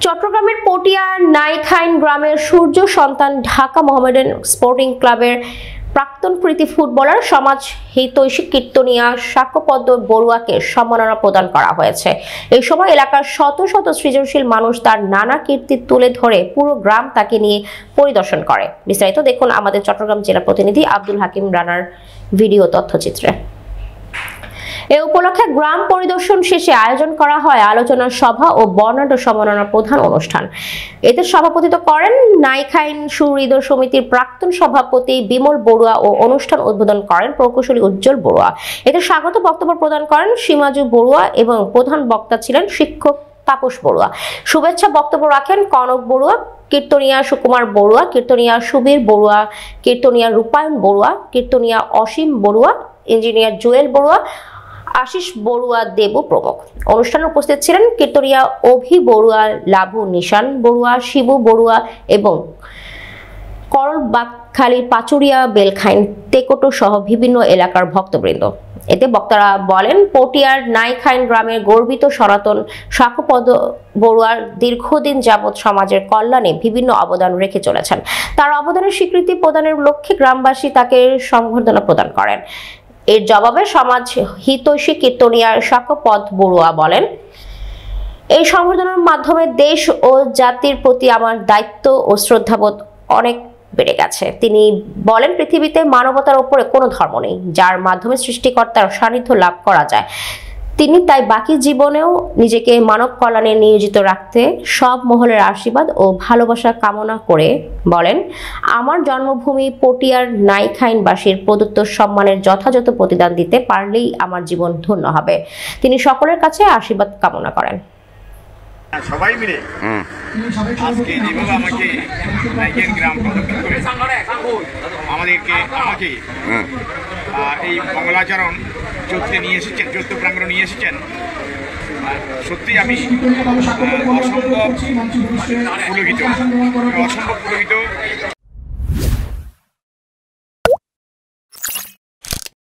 চট্টগ্রামের পটিয়ার নাইখাইন গ্রামের সূর্য সন্তান ঢাকা মোহামেডান স্পোর্টিং ক্লাবের প্রাক্তন কৃতি ফুটবলার সমাজ হিতৈষী কীর্তনিয়া শাক্যপদ্ম বড়ুয়াকে সম্মাননা প্রদান করা হয়েছে। এই সময় এলাকার শত শত সৃজনশীল মানুষ তার নানা কীর্তি তুলে ধরে পুরো গ্রাম তাকে নিয়ে পরিদর্শন করে। বিস্তারিত দেখুন আমাদের চট্টগ্রাম জেলা প্রতিনিধি আব্দুল হাকিম রানার ভিডিও তথ্যচিত্রে। এ উপলক্ষে গ্রাম পরিদর্শন শেষে আয়োজন করা হয় আলোচনা সভা ও বর্ণাঢ্য সম্মাননা প্রধান অনুষ্ঠান। এতে সভাপতিত্ব করেন নাইখাইন সুহৃদ সমিতির প্রাক্তন সভাপতি বিমল বড়ুয়া ও অনুষ্ঠান উদ্বোধন করেন প্রকৌশলী উজ্জ্বল বড়ুয়া। এতে স্বাগত বক্তব্য প্রদান করেন সীমাজু বড়ুয়া এবং প্রধান বক্তা ছিলেন শিক্ষক তাপস বড়ুয়া। শুভেচ্ছা বক্তব্য রাখেন কনক বড়ুয়া, কীর্তনিয়া সুকুমার বড়ুয়া, কীর্তনিয়া সুবীর বড়ুয়া, কীর্তনিয়া রূপায়ণ বড়ুয়া, কীর্তনিয়া অসীম বড়ুয়া, ইঞ্জিনিয়ার জুয়েল বড়ুয়া, আশিস বড়ুয়া দেবু প্রমুখ। অনুষ্ঠানে উপস্থিত ছিলেন কীর্তনিয়া অভি বড়ুয়া, লাভু নিশান বড়ুয়া, শিবু বড়ুয়া এবং করল বাগখালী, পাচুরিয়া, বেলখাইন, তেকোটো সহ বিভিন্ন এলাকার ভক্তবৃন্দ। এতে বক্তারা বলেন, পটিয়ার নাইখাইন গ্রামের গর্বিত সনাতন শাক্যপদ্ম বড়ুয়ার দীর্ঘদিন যাবৎ সমাজের কল্যাণে বিভিন্ন অবদান রেখে চলেছেন। তার অবদানের স্বীকৃতি প্রদানের লক্ষ্যে গ্রামবাসী তাকে সংবর্ধনা প্রদান করেন। এর জবাবে সমাজ হিতৈষী কীর্তনিয়ার শাক্যপদ্ম বড়ুয়া বলেন, এই সংবর্ধনার মাধ্যমে দেশ ও জাতির প্রতি আমার দায়িত্ব ও শ্রদ্ধাবোধ অনেক বেড়ে গেছে। তিনি বলেন, পৃথিবীতে মানবতার উপরে কোনো ধর্ম নেই যার মাধ্যমে সৃষ্টিকর্তার সান্নিধ্য লাভ করা যায়। তিনি তাই বাকি জীবনেও নিজেকে মানব কল্যাণে নিয়োজিত রাখতে সব মহলের আশীর্বাদ ও ভালোবাসা কামনা করে বলেন, আমার জন্মভূমি পটিয়ার নাইখাইনবাসীর প্রদত্ত সম্মানের যথাযথ প্রতিদান দিতে পারলেই আমার জীবন ধন্য হবে। তিনি সকলের কাছে আশীর্বাদ কামনা করেন। সবাই মিলে আজকে যেভাবে আমাকে নাইখাইন গ্রাম প্রদক্ষিণ করে আমাকে এই মঙ্গলাচরণ চৈত্রে নিয়ে এসেছেন, চৈত্র প্রাঙ্গণে নিয়ে এসেছেন, সত্যি আমি অসম্ভব পুলকিত।